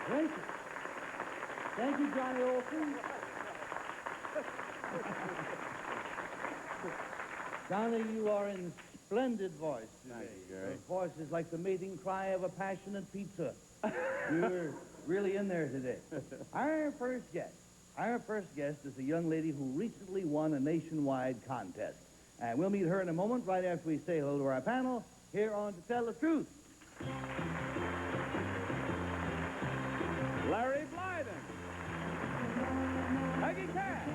Thank you. Thank you, Johnny Olson. Johnny, you are in splendid voice today. Thank you, Gary. Your voice is like the mating cry of a passionate pizza. You're really in there today. Our first guest is a young lady who recently won a nationwide contest. And we'll meet her in a moment, right after we say hello to our panel, here on To Tell the Truth. Larry Blyden. Peggy Cass.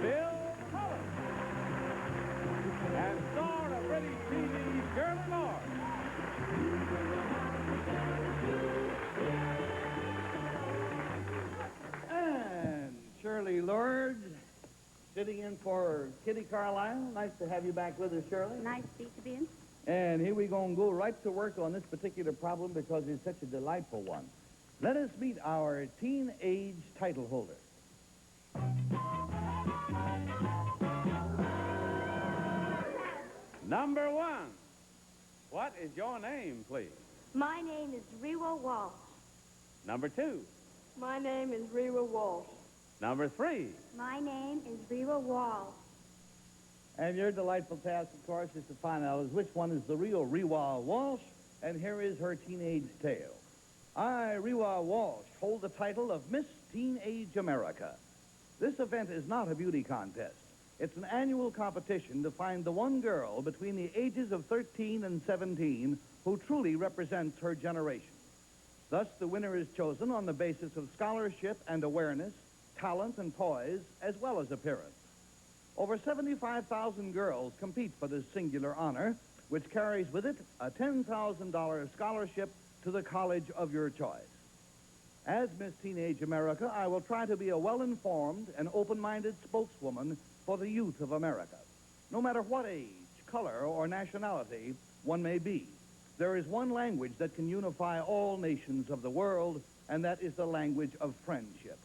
Bill Cullen. And star of British TV, Shirley Lord. And Shirley Lord, sitting in for Kitty Carlisle. Nice to have you back with us, Shirley. Nice seat to be in. And here we're going to go right to work on this particular problem because it's such a delightful one. Let us meet our teenage title holder. Number one. What is your name, please? My name is Rewa Walsh. Number two. My name is Rewa Walsh. Number three. My name is Rewa Walsh. And your delightful task, of course, is to find out which one is the real Rewa Walsh, and here is her teenage tale. I, Rewa Walsh, hold the title of Miss Teenage America. This event is not a beauty contest. It's an annual competition to find the one girl between the ages of 13 and 17 who truly represents her generation. Thus, the winner is chosen on the basis of scholarship and awareness, talent and poise, as well as appearance. Over 75,000 girls compete for this singular honor, which carries with it a $10,000 scholarship to the college of your choice. As Miss Teenage America, I will try to be a well-informed and open-minded spokeswoman for the youth of America. No matter what age, color, or nationality one may be, there is one language that can unify all nations of the world, and that is the language of friendship.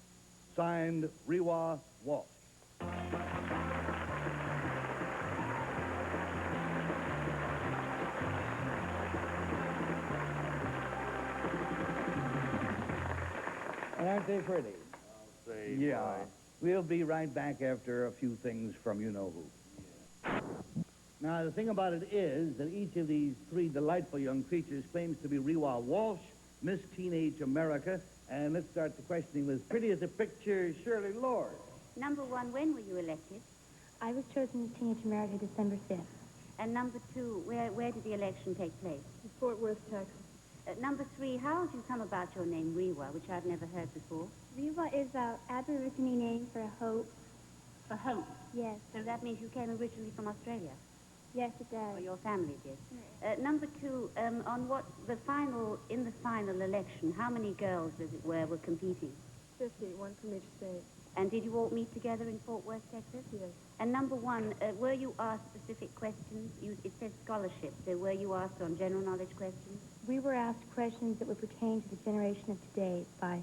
Signed, Rewa Walsh. And aren't they pretty? Say, Yeah. boy. We'll be right back after a few things from you-know-who. Now, the thing about it is that each of these three delightful young creatures claims to be Rewa Walsh, Miss Teenage America, and let's start the questioning with pretty as a picture, Shirley Lord. Number one, when were you elected? I was chosen as Teenage America December 5th. And number two, where did the election take place? In Fort Worth, Texas. Number three, how did you come about your name, Rewa, which I've never heard before? Rewa is an Aborigine name for hope. For hope. Yes. So that means you came originally from Australia, Yes, it or does. your family did. Number two, in the final election, how many girls, as it were competing? 50, one from each state. And did you all meet together in Fort Worth, Texas? Yes. And number one, were you asked specific questions? It says scholarship, so were you asked on general knowledge questions? We were asked questions that would pertain to the generation of today by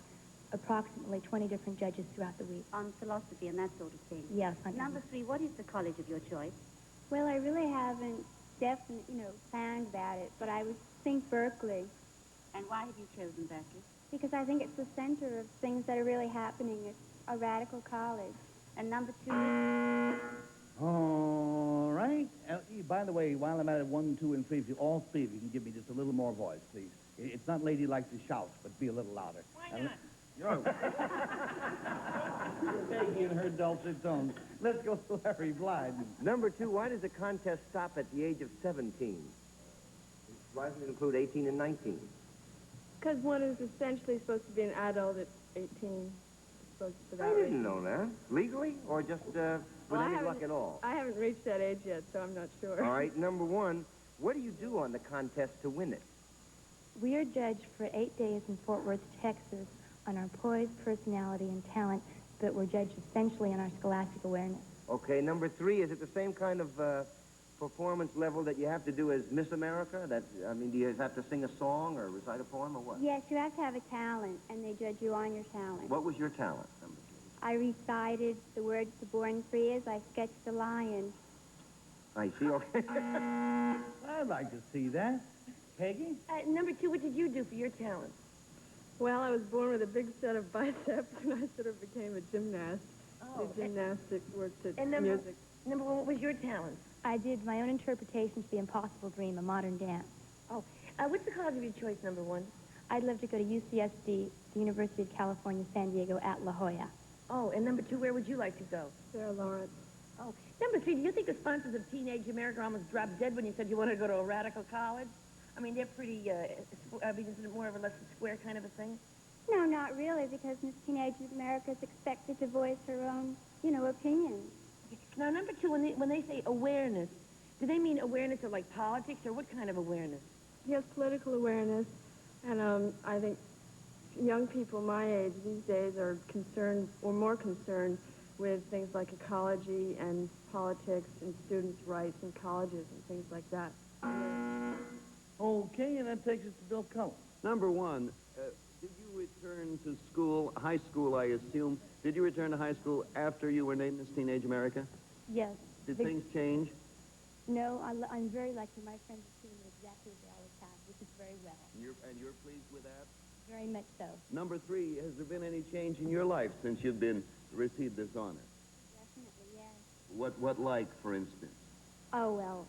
approximately 20 different judges throughout the week. On philosophy and that sort of thing? Yes, on Number three, what is the college of your choice? Well, I really haven't planned about it, but I would think Berkeley, And why have you chosen Berkeley? because I think it's the center of things that are really happening. It's a radical college. And number two, All right. By the way, while I'm at it, 1, 2, and 3, if you all three of you can give me just a little more voice, please. It's not ladylike to shout, but be a little louder. Why not? Peggy in her dulcet tones. Let's go to Larry Blyden. Number two, why does the contest stop at the age of 17? Why doesn't it include 18 and 19? Because one is essentially supposed to be an adult at 18. Supposed to I didn't know that. Legally or just with any luck at all? I haven't reached that age yet, so I'm not sure. All right, number one, what do you do on the contest to win it? We are judged for 8 days in Fort Worth, Texas, on our poise, personality, and talent, but we're judged essentially on our scholastic awareness. Okay, number three, is it the same kind of performance level that you have to do as Miss America? Do you have to sing a song or recite a poem or what? Yes, you have to have a talent, and they judge you on your talent. What was your talent, number two? I recited the words to Born Free as I sketched the lion. I see, okay. I'd like to see that. Peggy? Number two, what did you do for your talent? Well, I was born with a big set of biceps, and I sort of became a gymnast. Oh, Did gymnastics, worked at and music. number one, what was your talent? I did my own interpretation to The Impossible Dream, a modern dance. Oh, what's the college of your choice, number one? I'd love to go to UCSD, the University of California, San Diego, at La Jolla. Oh, and number two, where would you like to go? Sarah Lawrence. Oh, number three, do you think the sponsors of Teenage America almost dropped dead when you said you wanted to go to a radical college? I mean, they're pretty, isn't it more of a less square kind of a thing? No, not really, because Miss Teenage America is expected to voice her own, opinions. Now, number two, when they say awareness, do they mean awareness of, like, politics, or what kind of awareness? Yes, political awareness, and I think young people my age these days are concerned, or more concerned, with things like ecology and politics and students' rights in colleges and things like that. Okay, and that takes us to Bill Cullen. Number one, did you return to school, high school, I assume? Did you return to high school after you were named Miss Teenage America? Yes. Did things change? No, I'm very lucky. My friends are treating me exactly as they always have, which is very well. And you're pleased with that? Very much so. Number three, has there been any change in your life since you've received this honor? Definitely, yes. What like, for instance? Oh, well,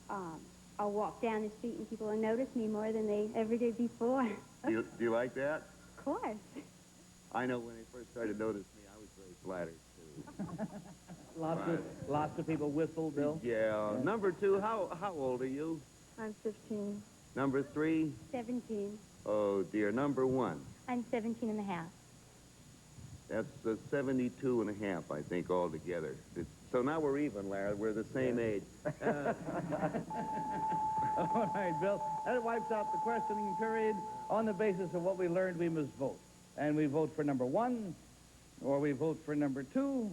I'll walk down the street and people will notice me more than they ever did before. Do you like that? Of course. I know when they first started noticing me, I was very flattered, too. Lots of people whistle, Bill. Yeah. Number two, how old are you? I'm 15. Number three? 17. Oh, dear. Number one? I'm 17 and a half. That's 72 and a half, I think, altogether. So now we're even, Larry. We're the same age. All right, Bill. That wipes out the questioning period. On the basis of what we learned, we must vote. And we vote for number one, or we vote for number two,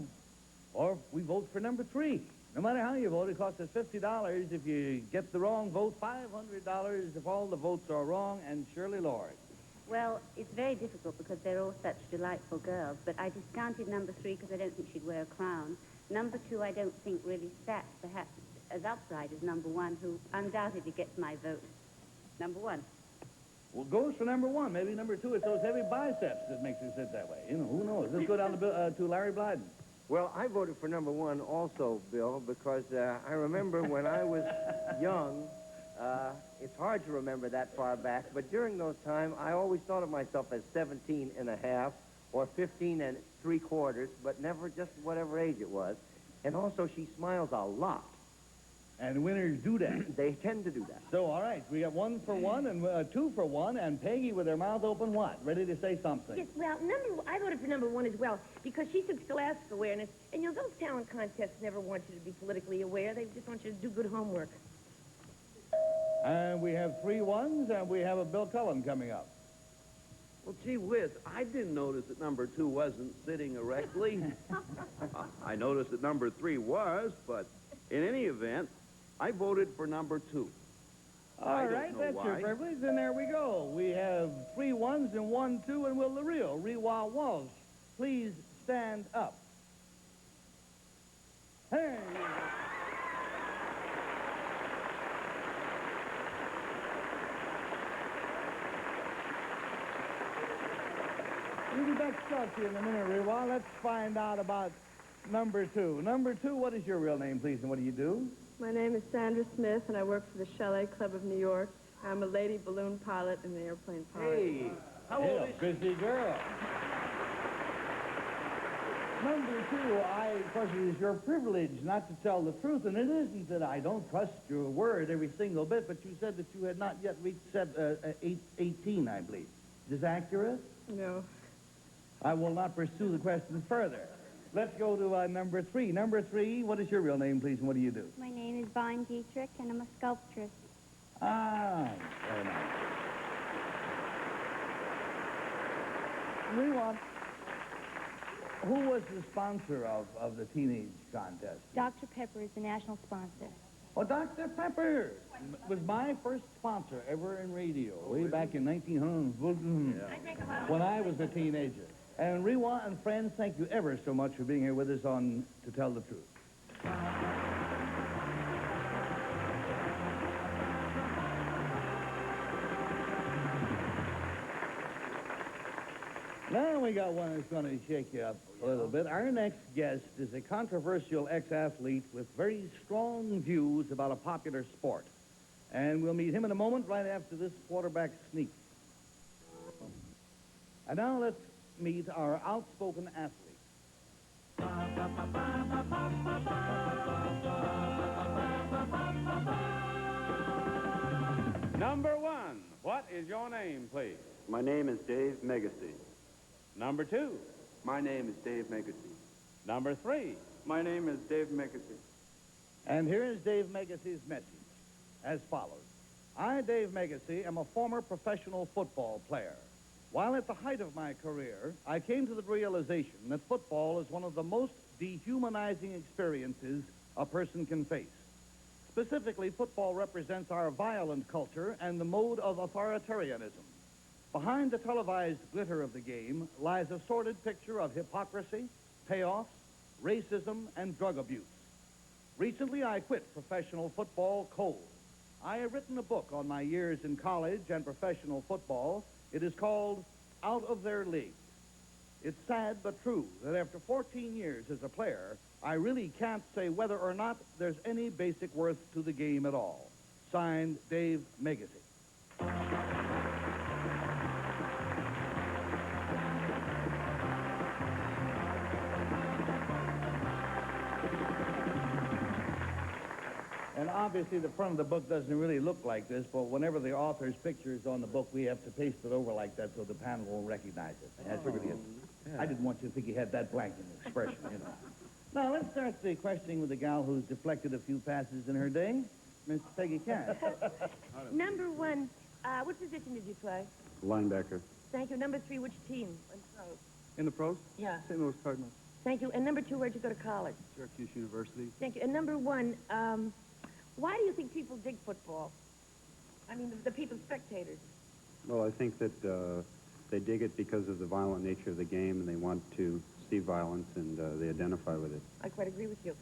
or we vote for number three. No matter how you vote, it costs us $50 if you get the wrong vote, $500 if all the votes are wrong, and Shirley Lord. Well, it's very difficult because they're all such delightful girls, but I discounted number three because I don't think she'd wear a crown. Number two, I don't think really sat perhaps as upright as number one, who undoubtedly gets my vote. Number one. Well, goes for number one. Maybe number two, it's those heavy biceps that makes her sit that way. Who knows? Let's go down to Larry Blyden. Well, I voted for number one also, Bill, because I remember when I was young, it's hard to remember that far back, but during those times, I always thought of myself as 17 and a half or 15 and 3/4, but never just whatever age it was. And also, she smiles a lot. And winners do that. They tend to do that. So, all right, we got 1 for 1 and 2 for 1, and Peggy with her mouth open what? Ready to say something. Yes, well, I voted for number one as well, because she took scholastic awareness, and those talent contests never want you to be politically aware. They just want you to do good homework. And we have 3 1s, and we have a Bill Cullen coming up. Well, gee whiz, I didn't notice that number two wasn't sitting erectly. I noticed that number three was, but in any event, I voted for number two. All right, that's your privilege, and there we go. We have 3 1s and 1 2, and will the real Rewa Walsh please stand up? Hey! We'll be back to talk to you in a minute, Rewa. Let's find out about number two. Number two, what is your real name, please, and what do you do? My name is Sandra Smith, and I work for the Chalet Club of New York. I'm a lady balloon pilot and an airplane pilot. Hey, how old is she? Busy girl. Number two, of course, it is your privilege not to tell the truth, and it isn't that I don't trust your word every single bit, but you said that you had not yet reached 18, I believe. Is this accurate? No. I will not pursue the question further. Let's go to number three. Number three, what is your real name, please, and what do you do? My name is Vine Dietrich, and I'm a sculptress. Ah, very nice. Rewa, who was the sponsor of the teenage contest? Dr. Pepper is the national sponsor. Oh, Dr. Pepper was my first sponsor ever in radio, way back in 1900, when I was a teenager. And Rewa and friends, thank you ever so much for being here with us on To Tell the Truth. Now we got one that's going to shake you up a little bit. Our next guest is a controversial ex-athlete with very strong views about a popular sport. And we'll meet him in a moment right after this quarterback sneak. And now let's meet our outspoken athlete. Number 1, what is your name, please? My name is Dave Megacy. Number 2. My name is Dave Megacy. Number 3. My name is Dave Megacy. And here is Dave Megacy's message, as follows. I, Dave Megacy, am a former professional football player. While at the height of my career, I came to the realization that football is one of the most dehumanizing experiences a person can face. Specifically, football represents our violent culture and the mode of authoritarianism. Behind the televised glitter of the game lies a sordid picture of hypocrisy, payoffs, racism, and drug abuse. Recently, I quit professional football cold. I have written a book on my years in college and professional football. It is called Out of Their League. It's sad but true that after 14 years as a player, I really can't say whether or not there's any basic worth to the game at all. Signed, Dave Megacy. And obviously the front of the book doesn't really look like this, but whenever the author's picture is on the book, we have to paste it over like that so the panel won't recognize it. That's really it. I didn't want you to think he had that blank in expression, you know. Now, let's start the questioning with a gal who's deflected a few passes in her day, Miss Peggy Cash. Number 1, what position did you play? Linebacker. Thank you. Number 3, which team? In the pros? Yeah. St. Louis Cardinals. Thank you. And number 2, where'd you go to college? Syracuse University. Thank you. And number 1, why do you think people dig football? I mean, the people, spectators. Well, I think that they dig it because of the violent nature of the game, and they want to see violence, and they identify with it. I quite agree with you.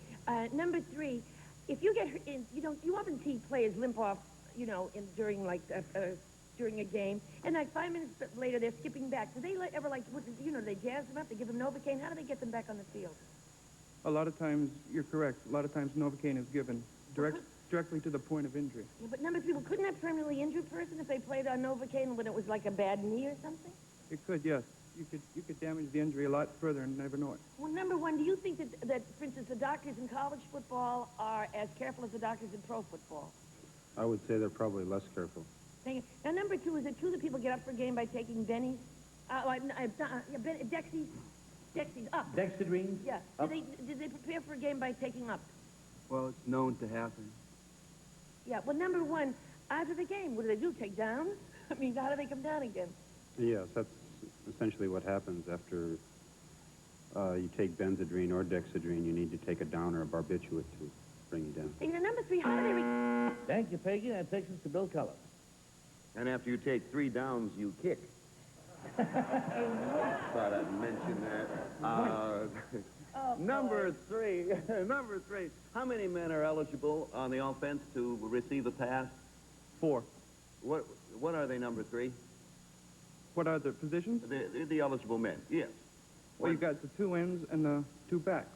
Number 3, if you get hurt, you often see players limp off, during a game, and like 5 minutes later they're skipping back. Do they ever they jazz them up? They give them Novocaine. How do they get them back on the field? A lot of times, you're correct. A lot of times Novocaine is given directly to the point of injury. Yeah, but number 3, couldn't that permanently injure a person if they played on Novocaine when it was like a bad knee or something? It could, yes. You could damage the injury a lot further and never know it. Well, number 1, do you think that, for instance, the doctors in college football are as careful as the doctors in pro football? I would say they're probably less careful. Thank you. Now, number 2, is it true that people get up for a game by taking Bennies? Dexies? Dexies, up. Dexedrine? Yeah. Did they prepare for a game by taking up? Well, it's known to happen. Yeah, well, number 1, after the game, what do they do, take downs? I mean, how do they come down again? Yes, that's essentially what happens after you take Benzedrine or Dexedrine. You need to take a down or a barbiturate to bring you down. And number 3, how do they... Thank you, Peggy. That takes us to Bill Cullen. And after you take 3 downs, you kick. Thought I'd mention that. Number 3. Number 3. How many men are eligible on the offense to receive a pass? 4. What are they, number 3? What are the positions? The eligible men, yes. Well, you've got the 2 ends and the 2 backs.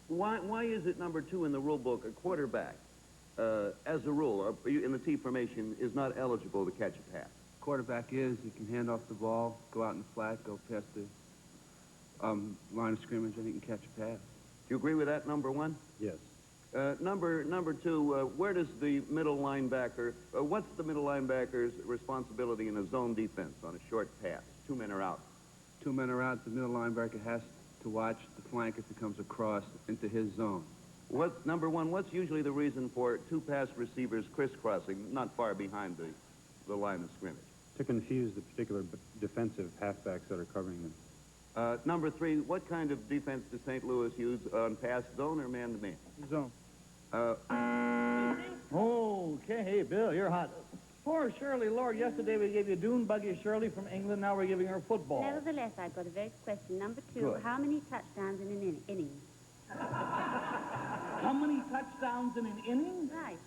Why is it number 2 in the rule book, a quarterback, as a rule, in the T formation, is not eligible to catch a pass? Quarterback is, he can hand off the ball, go out in the flat, go past the line of scrimmage, and he can catch a pass. Do you agree with that, number 1? Yes. Number 2, where does the middle linebacker, what's the middle linebacker's responsibility in a zone defense on a short pass? 2 men are out. 2 men are out, the middle linebacker has to watch the flank if it comes across into his zone. Number 1, what's usually the reason for 2 pass receivers crisscrossing not far behind the line of scrimmage? To confuse the particular defensive halfbacks that are covering them. Number 3, what kind of defense does St. Louis use on pass zone or man-to-man? Zone. Okay, hey, Bill, you're hot. Poor Shirley Lord, yesterday we gave you Dune Buggy Shirley from England, now we're giving her football. Nevertheless, I've got a very good question. Number 2, Good. how many touchdowns in an inning? How many touchdowns in an inning? Right.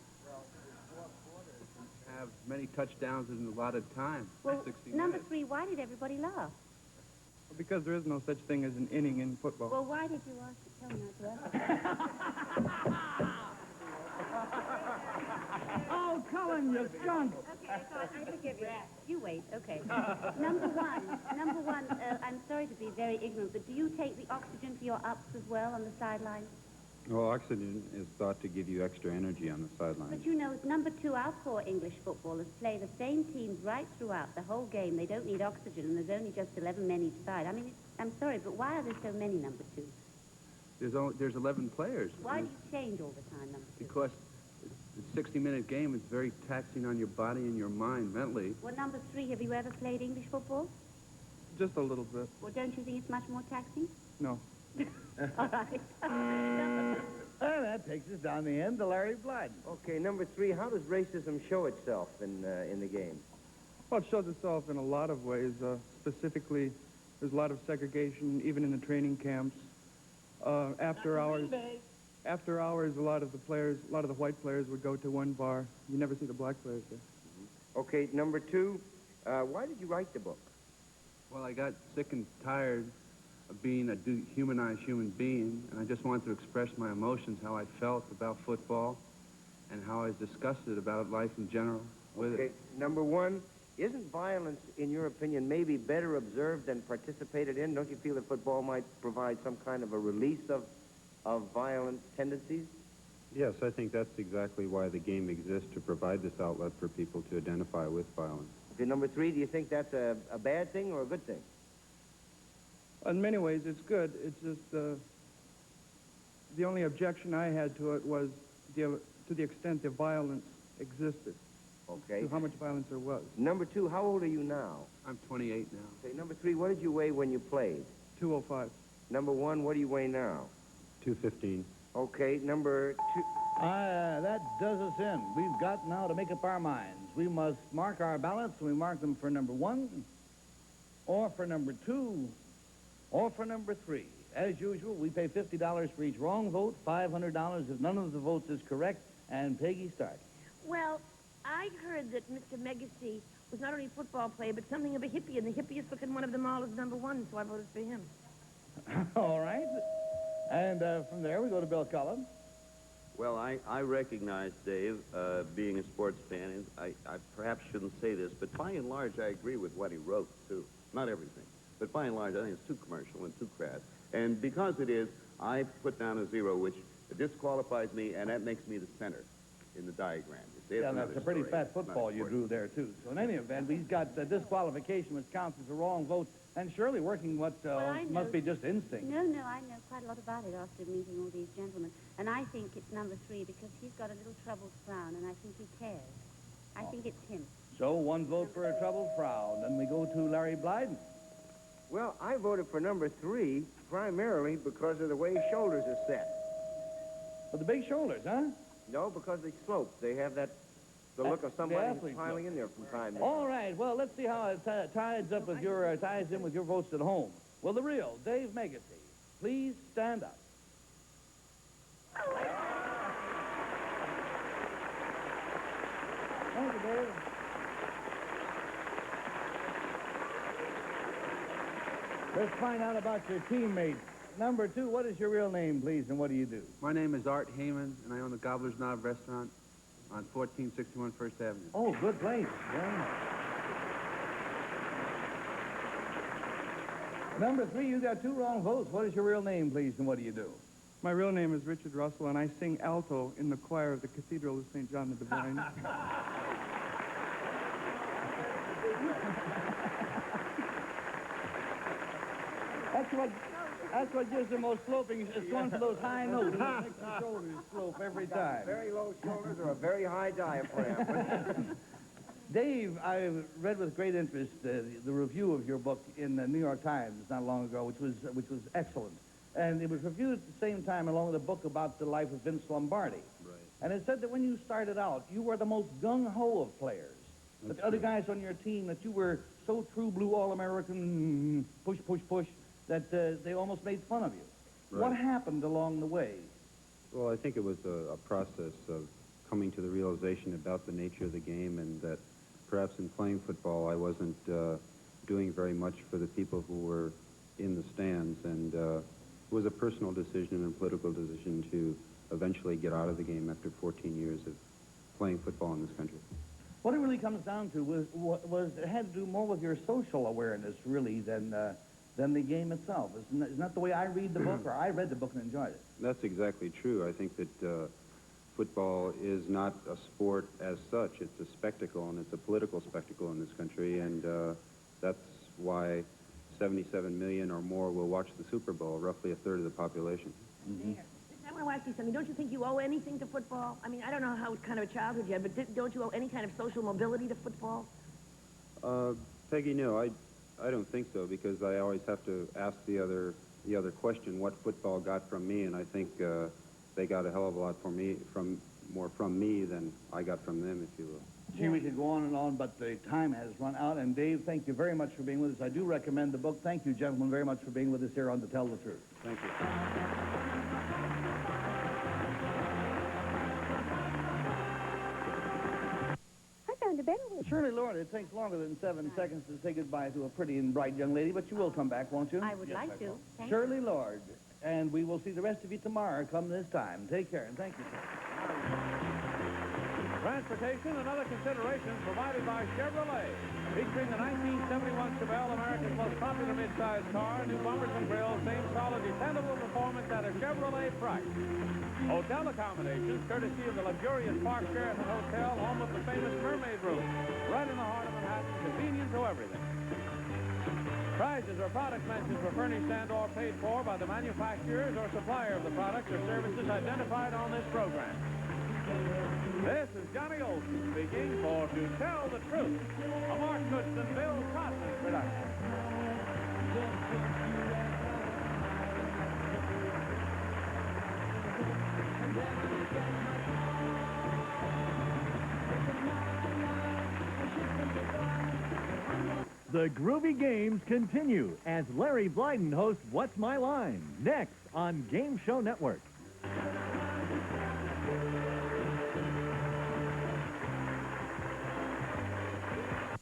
Have many touchdowns in a lot of time. Well, 60 number minutes. 3, why did everybody laugh? Because there is no such thing as an inning in football. Well, why did you ask to tell me not to ask? Oh, Cullen, you skunk! Okay, so I forgive you. You wait, okay. Number one, I'm sorry to be very ignorant, but do you take the oxygen for your ups as well on the sideline? Well, oxygen is thought to give you extra energy on the sideline. But you know, number two, our poor English footballers play the same teams right throughout the whole game. They don't need oxygen, and there's only just 11 men each side. I mean, I'm sorry, but why are there so many number twos? There's 11 players. Why do you change all the time, number two? Because the 60-minute game is very taxing on your body and your mind mentally. Well, number three, have you ever played English football? Just a little bit. Well, don't you think it's much more taxing? No. All right. And that takes us down the end to Larry Blyden. Okay, number 3, how does racism show itself in the game? Well, it shows itself in a lot of ways. Specifically, there's a lot of segregation, even in the training camps. After hours, a lot of the white players would go to one bar. You never see the black players there. Okay, number 2, why did you write the book? Well, I got sick and tired of being a dehumanized human being, and I just wanted to express my emotions, how I felt about football, and how I was disgusted about life in general with Okay, it. number 1, isn't violence, in your opinion, maybe better observed than participated in? Don't you feel that football might provide some kind of a release of violent tendencies? Yes, I think that's exactly why the game exists, to provide this outlet for people to identify with violence. Okay, number 3, do you think that's a bad thing or a good thing? In many ways, it's good. It's just the only objection I had to it was to the extent the violence existed. Okay. To how much violence there was. Number 2, how old are you now? I'm 28 now. Okay, number 3, what did you weigh when you played? 205. Number 1, what do you weigh now? 215. Okay, number 2... That does us in. We've got now to make up our minds. We must mark our ballots. We mark them for number 1, or for number 2, or for number 3. As usual, we pay $50 for each wrong vote, $500 if none of the votes is correct, and Peggy starts. Well, I heard that Mr. Megacy was not only a football player, but something of a hippie, and the hippiest looking one of them all is number 1, so I voted for him. All right. And from there, we go to Bill Cullen. Well, I recognize, Dave, being a sports fan, and I perhaps shouldn't say this, but by and large, I agree with what he wrote, too. Not everything, but by and large, I think it's too commercial and too crass. And because it is, I put down a 0, which disqualifies me, and that makes me the center in the diagram. You see, Yeah, that's a pretty fat football you drew there, too. So in any event, he's got disqualification, which counts as a wrong vote, and surely working what I must know. be just instinct. No, I know quite a lot about it after meeting all these gentlemen. And I think it's number 3 because he's got a little troubled frown, and I think he cares. I think it's him. So 1 vote for a troubled frown. Then we go to Larry Blyden. Well, I voted for number 3 primarily because of the way his shoulders are set. With the big shoulders, huh? No, because they slope. They have the look of somebody who's piling in there from time to time. All right, well, let's see how it ties in with your votes at home. Will the real Dave Megacy please stand up? Thank you, Dave. Let's find out about your teammates. Number 2, what is your real name, please, and what do you do? My name is Art Heyman, and I own the Gobbler's Knob restaurant on 1461 First Avenue. Oh, good place. Yeah. Number 3, you got 2 wrong votes. What is your real name, please, and what do you do? My real name is Richard Russell, and I sing alto in the choir of the Cathedral of St. John the Divine. That's what gives the most sloping. It's going for those high notes. It makes the shoulders slope every time. Very low shoulders or a very high diaphragm. Dave, I read with great interest the review of your book in the New York Times not long ago, which was excellent. And it was reviewed at the same time along with a book about the life of Vince Lombardi. Right. And it said that when you started out, you were the most gung-ho of players. But the other guys on your team, that you were so true blue All-American, push, push, push, that they almost made fun of you. Right. What happened along the way? Well, I think it was a process of coming to the realization about the nature of the game, and that perhaps in playing football I wasn't doing very much for the people who were in the stands, and it was a personal decision and a political decision to eventually get out of the game after 14 years of playing football in this country. What it really comes down to was it had to do more with your social awareness, really, than the game itself. Isn't that the way I read the book, or I read the book and enjoyed it? That's exactly true. I think that football is not a sport as such. It's a spectacle, and it's a political spectacle in this country, and that's why 77 million or more will watch the Super Bowl, roughly a third of the population. There. I want to ask you something. Don't you think you owe anything to football? I mean, I don't know how kind of a childhood you had, but don't you owe any kind of social mobility to football? Peggy, no, I don't think so, because I always have to ask the other question, what football got from me, and I think they got a hell of a lot more from me than I got from them, if you will. Gee, we could go on and on, but the time has run out. And Dave, thank you very much for being with us. I do recommend the book. Thank you, gentlemen, very much for being with us here on To Tell the Truth. Thank you. I found a better one. Shirley Lord, it takes longer than 7 seconds to say goodbye to a pretty and bright young lady, but you will come back, won't you? I would like to. Thank Shirley Lord. And we will see the rest of you tomorrow come this time. Take care, and thank you, sir. Transportation and other considerations provided by Chevrolet. Featuring the 1971 Chevelle, America's most popular midsize car, new bumpers and grills, same solid, dependable performance at a Chevrolet price. Hotel accommodations, courtesy of the luxurious Park Sheraton Hotel, home of the famous Mermaid Room, right in the heart of Manhattan, convenient to everything. Prizes or product mentions were furnished and/or paid for by the manufacturers or supplier of the products or services identified on this program. This is Johnny Olson speaking for To Tell the Truth, a Mark Goodson, Bill Cosby production. The groovy games continue as Larry Blyden hosts What's My Line, next on Game Show Network.